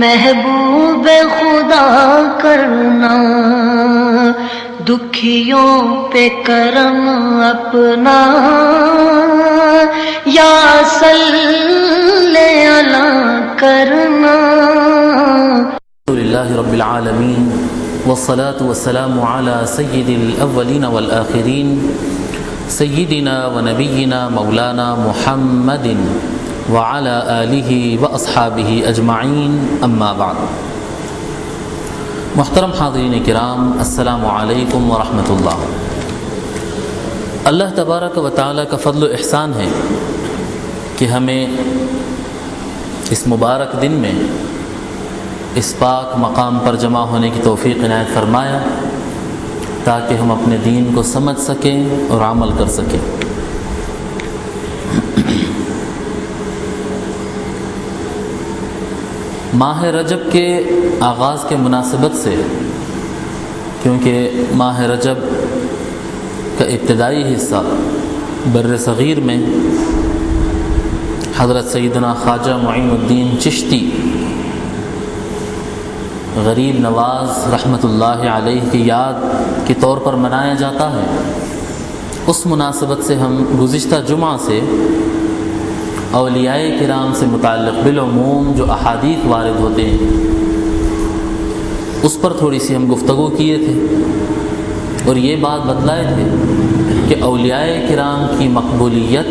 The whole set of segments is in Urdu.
محبوب خدا کرنا، دکھیوں پہ کرم اپنا، یا صلی علی کرنا۔ الحمدللہ رب العالمین والصلاة والسلام علی سید الاولین والآخرین سیدنا و نبینا مولانا محمد وعلی آلہ واصحابہ اجمعین، اما بعد۔ محترم حاضرین کرام، السلام علیکم ورحمۃ اللہ۔ اللہ تبارک و تعالی کا فضل و احسان ہے کہ ہمیں اس مبارک دن میں اس پاک مقام پر جمع ہونے کی توفیق عنایت فرمایا تاکہ ہم اپنے دین کو سمجھ سکیں اور عمل کر سکیں۔ ماہ رجب کے آغاز کے مناسبت سے، کیونکہ ماہ رجب کا ابتدائی حصہ بر صغیر میں حضرت سیدنا خواجہ معین الدین چشتی غریب نواز رحمۃ اللہ علیہ کی یاد کے طور پر منایا جاتا ہے، اس مناسبت سے ہم گزشتہ جمعہ سے اولیاء کرام سے متعلق بالعموم جو احادیث وارد ہوتے ہیں اس پر تھوڑی سی ہم گفتگو کیے تھے، اور یہ بات بتلائے تھے کہ اولیاء کرام کی مقبولیت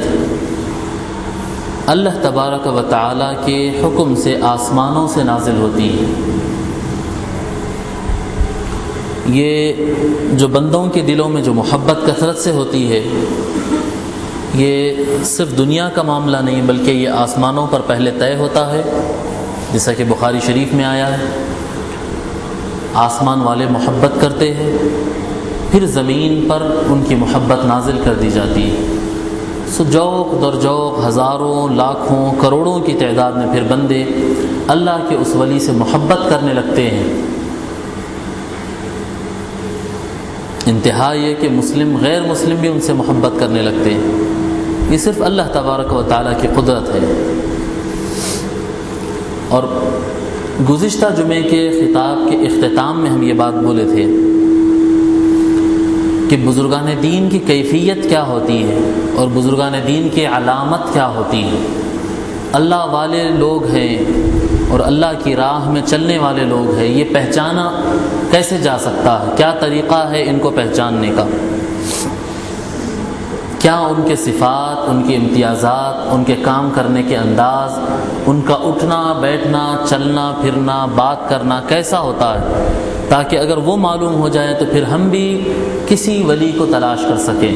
اللہ تبارک و تعالی کے حکم سے آسمانوں سے نازل ہوتی ہے۔ یہ جو بندوں کے دلوں میں جو محبت کثرت سے ہوتی ہے، یہ صرف دنیا کا معاملہ نہیں بلکہ یہ آسمانوں پر پہلے طے ہوتا ہے، جیسا کہ بخاری شریف میں آیا ہے۔ آسمان والے محبت کرتے ہیں، پھر زمین پر ان کی محبت نازل کر دی جاتی ہے۔ سو جوق در جوق ہزاروں لاکھوں کروڑوں کی تعداد میں پھر بندے اللہ کے اس ولی سے محبت کرنے لگتے ہیں۔ انتہا یہ کہ مسلم غیر مسلم بھی ان سے محبت کرنے لگتے ہیں۔ یہ صرف اللہ تبارک و تعالیٰ کی قدرت ہے۔ اور گزشتہ جمعے کے خطاب کے اختتام میں ہم یہ بات بولے تھے کہ بزرگان دین کی کیفیت کیا ہوتی ہے اور بزرگان دین کی علامت کیا ہوتی ہے۔ اللہ والے لوگ ہیں اور اللہ کی راہ میں چلنے والے لوگ ہیں، یہ پہچانا کیسے جا سکتا ہے؟ کیا طریقہ ہے ان کو پہچاننے کا؟ کیا ان کے صفات، ان کے امتیازات، ان کے کام کرنے کے انداز، ان کا اٹھنا بیٹھنا چلنا پھرنا بات کرنا کیسا ہوتا ہے، تاکہ اگر وہ معلوم ہو جائے تو پھر ہم بھی کسی ولی کو تلاش کر سکیں۔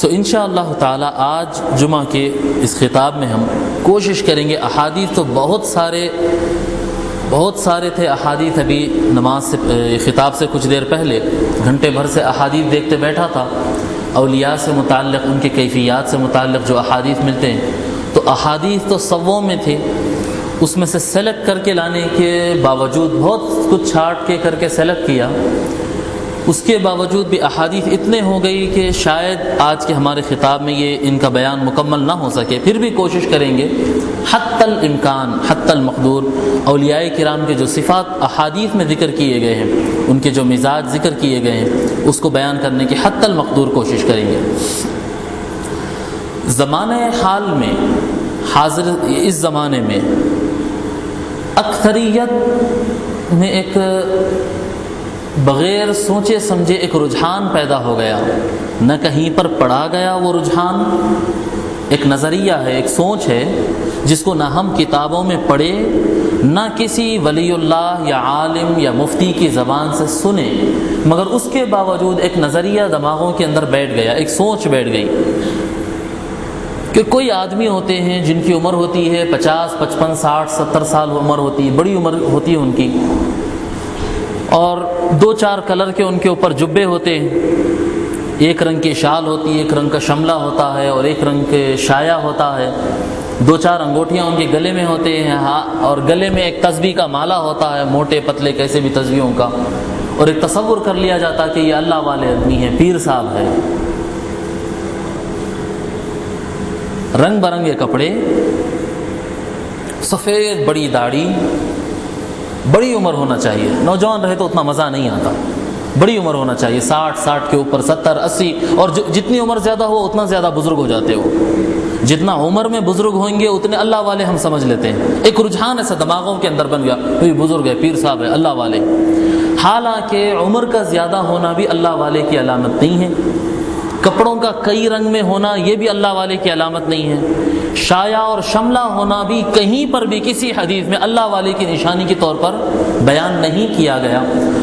انشاءاللہ تعالی آج جمعہ کے اس خطاب میں ہم کوشش کریں گے۔ احادیث تو بہت سارے تھے احادیث۔ ابھی نماز سے خطاب سے کچھ دیر پہلے گھنٹے بھر سے احادیث دیکھتے بیٹھا تھا، اولیاء سے متعلق ان کے کیفیات سے متعلق جو احادیث ملتے ہیں، تو احادیث تو سووں میں تھے، اس میں سے سلیکٹ کر کے لانے کے باوجود بہت کچھ چھانٹ کے کر کے سلیکٹ کیا، اس کے باوجود بھی احادیث اتنے ہو گئی کہ شاید آج کے ہمارے خطاب میں یہ ان کا بیان مکمل نہ ہو سکے۔ پھر بھی کوشش کریں گے حتی الامکان حتی المقدور اولیاء کرام کے جو صفات احادیث میں ذکر کیے گئے ہیں، ان کے جو مزاج ذکر کیے گئے ہیں، اس کو بیان کرنے کی حتی المقدور کوشش کریں گے۔ زمانہ حال میں حاضر اس زمانے میں اکثریت میں ایک بغیر سوچے سمجھے ایک رجحان پیدا ہو گیا، نہ کہیں پر پڑھا گیا وہ رجحان، ایک نظریہ ہے، ایک سوچ ہے جس کو نہ ہم کتابوں میں پڑھے، نہ کسی ولی اللہ یا عالم یا مفتی کی زبان سے سنے، مگر اس کے باوجود ایک نظریہ دماغوں کے اندر بیٹھ گیا، ایک سوچ بیٹھ گئی کہ کوئی آدمی ہوتے ہیں جن کی عمر ہوتی ہے 50 55 60 70 سال عمر ہوتی ہے، بڑی عمر ہوتی ہے ان کی، اور 2-4 کلر کے ان کے اوپر جبے ہوتے ہیں، ایک رنگ کی شال ہوتی ہے، ایک رنگ کا شملہ ہوتا ہے اور ایک رنگ کے شایا ہوتا ہے، 2-4 انگوٹھیاں ان کے گلے میں ہوتے ہیں، اور گلے میں ایک تسبیح کا مالا ہوتا ہے، موٹے پتلے کیسے بھی تسبیحوں کا، اور ایک تصور کر لیا جاتا کہ یہ اللہ والے آدمی ہیں، پیر صاحب ہے۔ رنگ برنگے کپڑے، سفید بڑی داڑھی، بڑی عمر ہونا چاہیے، نوجوان رہے تو اتنا مزہ نہیں آتا، بڑی عمر ہونا چاہیے، 60 کے اوپر، 70 80، اور جتنی عمر زیادہ ہو اتنا زیادہ بزرگ ہو جاتے ہو، جتنا عمر میں بزرگ ہوئیں گے اتنے اللہ والے ہم سمجھ لیتے ہیں، ایک رجحان ایسا دماغوں کے اندر بن گیا، کوئی بزرگ ہے، پیر صاحب ہے، اللہ والے، حالانکہ عمر کا زیادہ ہونا بھی اللہ والے کی علامت نہیں ہے، کپڑوں کا کئی رنگ میں ہونا یہ بھی اللہ والے کی علامت نہیں ہے، شایا اور شملہ ہونا بھی کہیں پر بھی کسی حدیث میں اللہ والے کی نشانی کے طور پر بیان نہیں کیا گیا،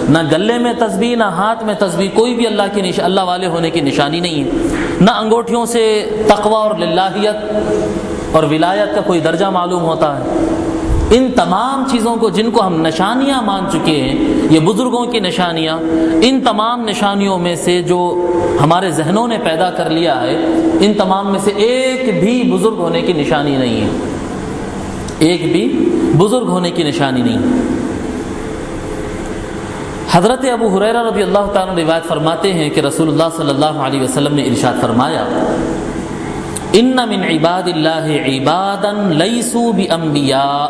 نہ گلے میں تسبیح نہ ہاتھ میں تسبیح، کوئی بھی اللہ والے ہونے کی نشانی نہیں ہے، نہ انگوٹھیوں سے تقوی اور للہیت اور ولایت کا کوئی درجہ معلوم ہوتا ہے۔ ان تمام چیزوں کو جن کو ہم نشانیاں مان چکے ہیں، یہ بزرگوں کی نشانیاں، ان تمام نشانیوں میں سے جو ہمارے ذہنوں نے پیدا کر لیا ہے، ان تمام میں سے ایک بھی بزرگ ہونے کی نشانی نہیں ہے، ایک بھی بزرگ ہونے کی نشانی نہیں۔ حضرت ابو ہریرہ رضی اللہ تعالیٰ عنہ روایت فرماتے ہیں کہ رسول اللہ صلی اللہ علیہ وسلم نے ارشاد فرمایا، ان من عباد اللہ عبادا لیسوا بانبیاء،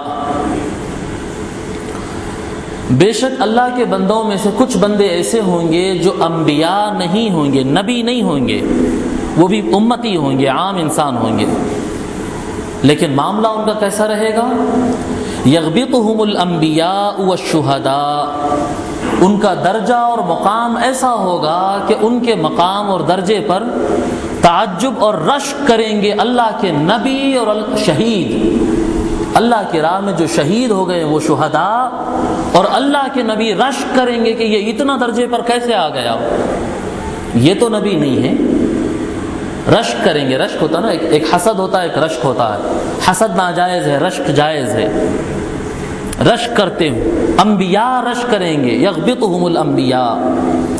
بے شک اللہ کے بندوں میں سے کچھ بندے ایسے ہوں گے جو انبیاء نہیں ہوں گے، نبی نہیں ہوں گے، وہ بھی امتی ہوں گے، عام انسان ہوں گے، لیکن معاملہ ان کا کیسا رہے گا؟ یغبطہم الانبیاء والشہداء، ان کا درجہ اور مقام ایسا ہوگا کہ ان کے مقام اور درجے پر تعجب اور رشک کریں گے اللہ کے نبی اور شہید، اللہ کی راہ میں جو شہید ہو گئے وہ شہداء، اور اللہ کے نبی رشک کریں گے کہ یہ اتنا درجے پر کیسے آ گیا، یہ تو نبی نہیں ہے، رشک کریں گے۔ رشک ہوتا نا، ایک حسد ہوتا ہے، ایک رشک ہوتا ہے، حسد ناجائز ہے، رشک جائز ہے، رشک کرتے ہیں، انبیاء رشک کریں گے، یغبطہم الانبیاء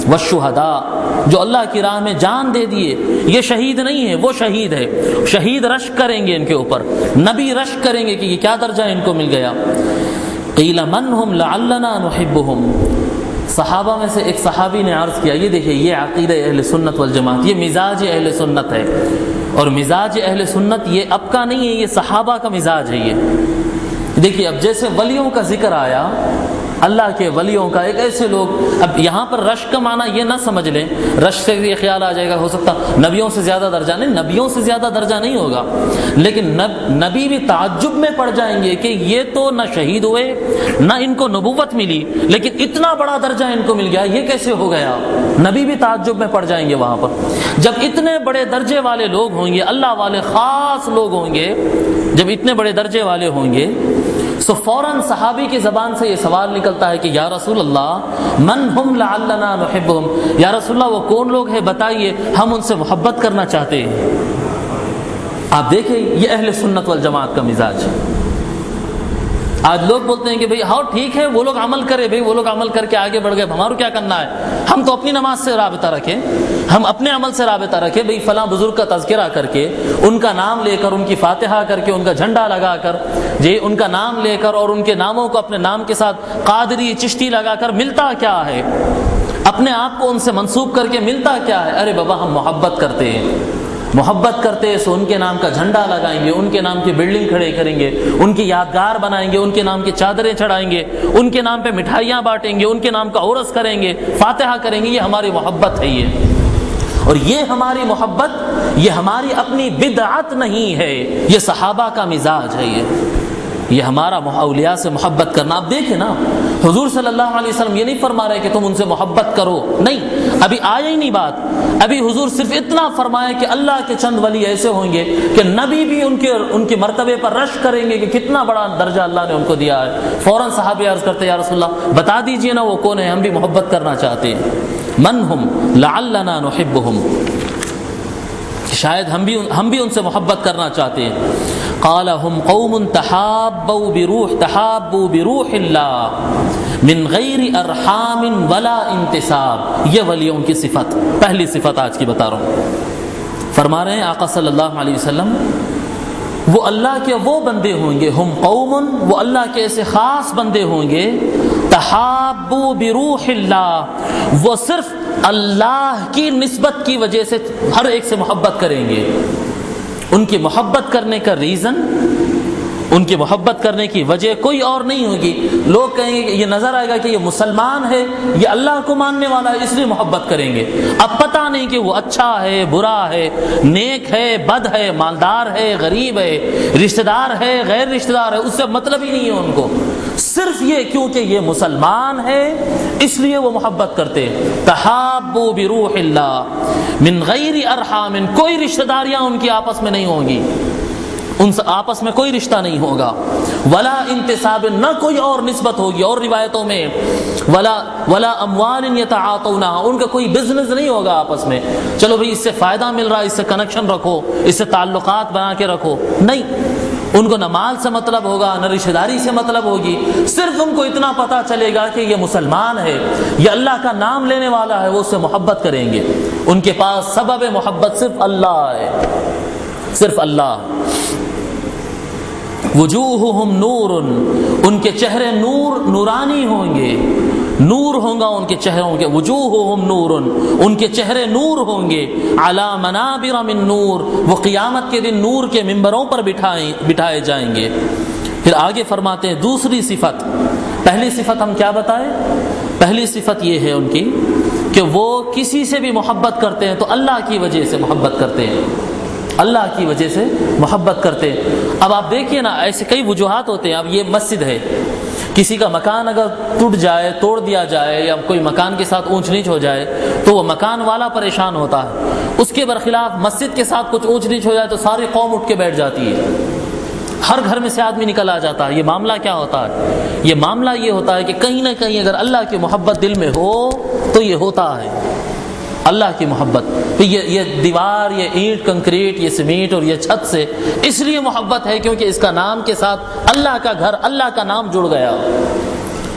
والشہداء، جو اللہ کی راہ میں جان دے دیے، یہ شہید نہیں ہے، وہ شہید ہے، شہید رشک کریں گے ان کے اوپر، نبی رشک کریں گے کہ یہ کیا درجہ ان کو مل گیا۔ قیل من ہم لعلنا نحبہم، صحابہ میں سے ایک صحابی نے عرض کیا، یہ دیکھیں یہ عقیدہ اہل سنت والجماعت، یہ مزاج اہل سنت ہے، اور مزاج اہل سنت یہ اب کا نہیں ہے، یہ صحابہ کا مزاج ہے۔ یہ دیکھیے، اب جیسے ولیوں کا ذکر آیا، اللہ کے ولیوں کا، ایک ایسے لوگ، اب یہاں پر رشک کا معنی یہ نہ سمجھ لیں، رشک سے یہ خیال آ جائے گا ہو سکتا نبیوں سے زیادہ درجہ، نہیں، نبیوں سے زیادہ درجہ نہیں ہوگا، لیکن نبی بھی تعجب میں پڑ جائیں گے کہ یہ تو نہ شہید ہوئے نہ ان کو نبوت ملی، لیکن اتنا بڑا درجہ ان کو مل گیا، یہ کیسے ہو گیا؟ نبی بھی تعجب میں پڑ جائیں گے وہاں پر۔ جب اتنے بڑے درجے والے لوگ ہوں گے، اللہ والے خاص لوگ ہوں گے، جب اتنے بڑے درجے والے ہوں گے، تو فوراً صحابی کی زبان سے یہ سوال نکلتا ہے کہ یا رسول اللہ من ہم لعلنا نحبہم، یا رسول اللہ وہ کون لوگ ہیں بتائیے، ہم ان سے محبت کرنا چاہتے ہیں۔ آپ دیکھیں یہ اہل سنت والجماعت کا مزاج ہے۔ آج لوگ بولتے ہیں کہ بھئی ہاں ٹھیک ہے، وہ لوگ عمل کرے، بھئی وہ لوگ عمل کر کے آگے بڑھ گئے، ہمارا کیا کرنا ہے، ہم تو اپنی نماز سے رابطہ رکھیں، ہم اپنے عمل سے رابطہ رکھیں، بھئی فلاں بزرگ کا تذکرہ کر کے، ان کا نام لے کر، ان کی فاتحہ کر کے، ان کا جھنڈا لگا کر، جی ان کا نام لے کر اور ان کے ناموں کو اپنے نام کے ساتھ قادری چشتی لگا کر ملتا کیا ہے، اپنے آپ کو ان سے منسوب کر کے ملتا کیا ہے؟ ارے بابا ہم محبت کرتے ہیں، محبت کرتے ہیں سو ان کے نام کا جھنڈا لگائیں گے، ان کے نام کی بلڈنگ کھڑے کریں گے، ان کی یادگار بنائیں گے، ان کے نام کی چادریں چڑھائیں گے، ان کے نام پہ مٹھائیاں بانٹیں گے، ان کے نام کا عرس کریں گے، فاتحہ کریں گے، یہ ہماری محبت ہے۔ اور یہ ہماری محبت، یہ ہماری اپنی بدعت نہیں ہے، یہ صحابہ کا مزاج ہے، یہ ہمارا اولیاء سے محبت کرنا۔ آپ دیکھیں نا، حضور صلی اللہ علیہ وسلم یہ نہیں فرما رہے کہ تم ان سے محبت کرو، نہیں، ابھی آیا ہی نہیں بات، ابھی حضور صرف اتنا فرمایا کہ اللہ کے چند ولی ایسے ہوں گے کہ نبی بھی ان کے مرتبے پر رشک کریں گے کہ کتنا بڑا درجہ اللہ نے ان کو دیا ہے۔ فوراً صحابہ عرض کرتے یا رسول اللہ بتا دیجئے نا وہ کون ہے، ہم بھی محبت کرنا چاہتے ہیں۔ من ہم لعلنا نحبہم، شاید ہم بھی ان سے محبت کرنا چاہتے ہیں۔ قال هم قوم تحابوا بروح اللہ من غیر ارحام ولا انتساب، یہ ولیوں کی صفت، پہلی صفت آج کی بتا رہا ہوں۔ فرما رہے ہیں آقا صلی اللہ علیہ وسلم، وہ اللہ کے وہ بندے ہوں گے، ہم قوم، وہ اللہ کے ایسے خاص بندے ہوں گے، تحابوا بروح اللہ، وہ صرف اللہ کی نسبت کی وجہ سے ہر ایک سے محبت کریں گے، ان کی محبت کرنے کا ریزن، ان کی محبت کرنے کی وجہ کوئی اور نہیں ہوگی. لوگ کہیں گے، یہ نظر آئے گا کہ یہ مسلمان ہے، یہ اللہ کو ماننے والا ہے، اس لیے محبت کریں گے. اب پتہ نہیں کہ وہ اچھا ہے، برا ہے، نیک ہے، بد ہے، مالدار ہے، غریب ہے، رشتہ دار ہے، غیر رشتہ دار ہے، اس سے مطلب ہی نہیں ہے ان کو. صرف یہ کیونکہ یہ مسلمان ہے اس لیے وہ محبت کرتے. تحابوا بروح اللہ من غیر ارحام، کوئی رشتہ داریاں ان کی آپس میں نہیں ہوں گی، ان سے آپس میں کوئی رشتہ نہیں ہوگا. ولا انتساب، نہ کوئی اور نسبت ہوگی. اور روایتوں میں ولا اموال یتعاطونها، ان کا کوئی بزنس نہیں ہوگا آپس میں. چلو بھئی اس سے فائدہ مل رہا ہے، اس سے کنیکشن رکھو، اس سے تعلقات بنا کے رکھو. نہیں، ان کو نہ مال سے مطلب ہوگا، نہ رشتہ داری سے مطلب ہوگی. صرف ان کو اتنا پتہ چلے گا کہ یہ مسلمان ہے، یہ اللہ کا نام لینے والا ہے، وہ اس سے محبت کریں گے. ان کے پاس سبب محبت صرف اللہ ہے، صرف اللہ. وجوہہم نور، ان کے چہرے نورانی ہوں گے، نور ہوگا ان کے چہروں کے. وجوہہم نور، ان کے چہرے نور ہوں گے. علی منابر من نور، وہ قیامت کے دن نور کے ممبروں پر بٹھائے جائیں گے. پھر آگے فرماتے ہیں دوسری صفت. پہلی صفت ہم کیا بتائیں؟ پہلی صفت یہ ہے ان کی کہ وہ کسی سے بھی محبت کرتے ہیں تو اللہ کی وجہ سے محبت کرتے ہیں، اللہ کی وجہ سے محبت کرتے ہیں. اب آپ دیکھیے نا، ایسے کئی وجوہات ہوتے ہیں. اب یہ مسجد ہے، کسی کا مکان اگر ٹوٹ جائے، توڑ دیا جائے، یا کوئی مکان کے ساتھ اونچ نیچ ہو جائے تو وہ مکان والا پریشان ہوتا ہے. اس کے برخلاف مسجد کے ساتھ کچھ اونچ نیچ ہو جائے تو ساری قوم اٹھ کے بیٹھ جاتی ہے، ہر گھر میں سے آدمی نکل آ جاتا ہے. یہ معاملہ کیا ہوتا ہے؟ یہ معاملہ یہ ہوتا ہے کہ کہیں نہ کہیں اگر اللہ کی محبت دل میں ہو تو یہ ہوتا ہے، اللہ کی محبت. یہ دیوار، یہ اینٹ، کنکریٹ، یہ سیمنٹ اور یہ چھت سے اس لیے محبت ہے کیونکہ اس کا نام کے ساتھ اللہ کا گھر، اللہ کا نام جڑ گیا،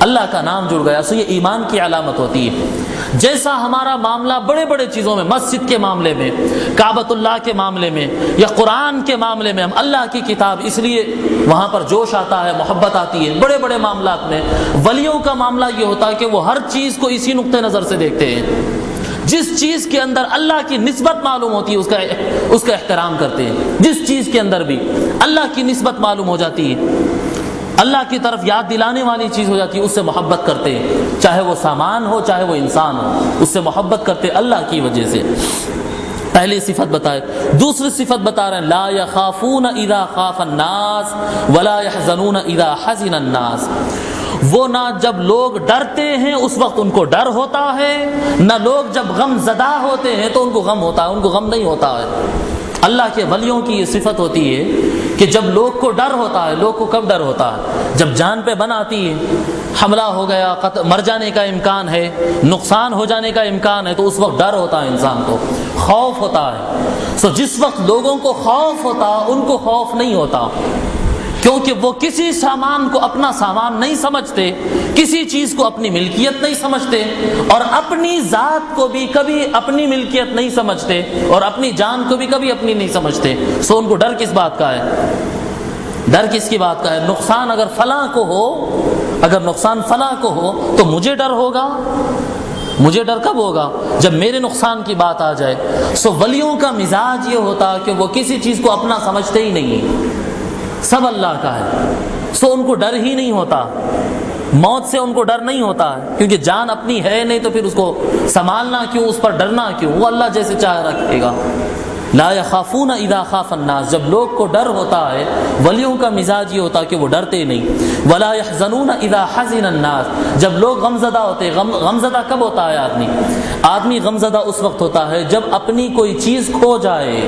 اللہ کا نام جڑ گیا. سو یہ ایمان کی علامت ہوتی ہے. جیسا ہمارا معاملہ بڑے بڑے چیزوں میں، مسجد کے معاملے میں، کعبۃ اللہ کے معاملے میں، یا قرآن کے معاملے میں، ہم اللہ کی کتاب، اس لیے وہاں پر جوش آتا ہے، محبت آتی ہے. بڑے بڑے معاملات میں ولیوں کا معاملہ یہ ہوتا ہے کہ وہ ہر چیز کو اسی نقطۂ نظر سے دیکھتے ہیں. جس چیز کے اندر اللہ کی نسبت معلوم ہوتی ہے اس کا احترام کرتے ہیں. جس چیز کے اندر بھی اللہ کی نسبت معلوم ہو جاتی ہے، اللہ کی طرف یاد دلانے والی چیز ہو جاتی ہے، اس سے محبت کرتے ہیں. چاہے وہ سامان ہو، چاہے وہ انسان ہو، اس سے محبت کرتے اللہ کی وجہ سے. پہلی صفت بتائے. دوسری صفت بتا رہے ہیں لا یخافون اذا خاف الناس ولا یحزنون اذا حزن الناس. وہ نہ جب لوگ ڈرتے ہیں اس وقت ان کو ڈر ہوتا ہے، نہ لوگ جب غم زدہ ہوتے ہیں تو ان کو غم ہوتا ہے، ان کو غم نہیں ہوتا ہے. اللہ کے ولیوں کی یہ صفت ہوتی ہے کہ جب لوگ کو ڈر ہوتا ہے. لوگ کو کب ڈر ہوتا ہے؟ جب جان پہ بن آتی ہے، حملہ ہو گیا، مر جانے کا امکان ہے، نقصان ہو جانے کا امکان ہے، تو اس وقت ڈر ہوتا ہے، انسان کو خوف ہوتا ہے. سو جس وقت لوگوں کو خوف ہوتا ان کو خوف نہیں ہوتا، کیونکہ وہ کسی سامان کو اپنا سامان نہیں سمجھتے، کسی چیز کو اپنی ملکیت نہیں سمجھتے، اور اپنی ذات کو بھی کبھی اپنی ملکیت نہیں سمجھتے، اور اپنی جان کو بھی کبھی اپنی نہیں سمجھتے. سو ان کو ڈر کس بات کا ہے؟ ڈر کس کی بات کا ہے؟ نقصان اگر فلاں کو ہو، اگر نقصان فلاں کو ہو تو مجھے ڈر ہوگا. مجھے ڈر کب ہوگا؟ جب میرے نقصان کی بات آ جائے. سو ولیوں کا مزاج یہ ہوتا کہ وہ کسی چیز کو اپنا سمجھتے ہی نہیں، سب اللہ کا ہے. سو ان کو ڈر ہی نہیں ہوتا، موت سے ان کو ڈر نہیں ہوتا، کیونکہ جان اپنی ہے نہیں تو پھر اس کو سنبھالنا کیوں، اس پر ڈرنا کیوں؟ وہ اللہ جیسے چاہ رکھے گا. لا یخافون اذا خاف الناس، جب لوگ کو ڈر ہوتا ہے، ولیوں کا مزاج یہ ہوتا کہ وہ ڈرتے نہیں. ولا يحزنون اذا حزن الناس، جب لوگ غمزدہ ہوتے. غمزدہ کب ہوتا ہے آدمی غمزدہ اس وقت ہوتا ہے جب اپنی کوئی چیز کھو جائے،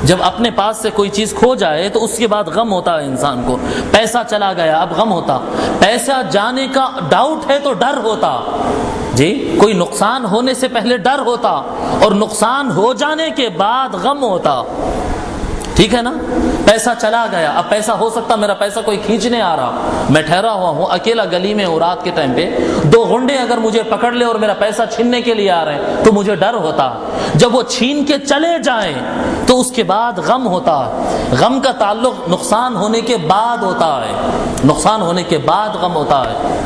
جب اپنے پاس سے کوئی چیز کھو جائے تو اس کے بعد غم ہوتا ہے انسان کو. پیسہ چلا گیا، اب غم ہوتا. پیسہ جانے کا ڈاؤٹ ہے تو ڈر ہوتا. جی، کوئی نقصان ہونے سے پہلے ڈر ہوتا اور نقصان ہو جانے کے بعد غم ہوتا. ٹھیک ہے نا؟ پیسہ چلا گیا، اب پیسہ ہو سکتا میرا پیسہ کوئی کھینچنے آ رہا، میں ٹھہرا ہوا ہوں اکیلا گلی میں ہوں رات کے ٹائم پہ، 2 غنڈے اگر مجھے پکڑ لے اور میرا پیسہ چھیننے کے لیے آ رہے ہیں تو مجھے ڈر ہوتا. جب وہ چھین کے چلے جائیں تو اس کے بعد غم ہوتا. غم کا تعلق نقصان ہونے کے بعد ہوتا ہے، نقصان ہونے کے بعد غم ہوتا ہے.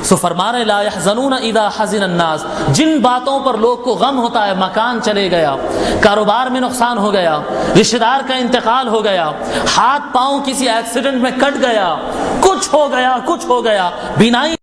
سو فرما رہے لا يحزنون اذا حزن الناس، جن باتوں پر لوگ کو غم ہوتا ہے، مکان چلے گیا، کاروبار میں نقصان ہو گیا، رشتہ دار کا انتقال ہو گیا، ہاتھ پاؤں کسی ایکسیڈنٹ میں کٹ گیا، کچھ ہو گیا، بینائی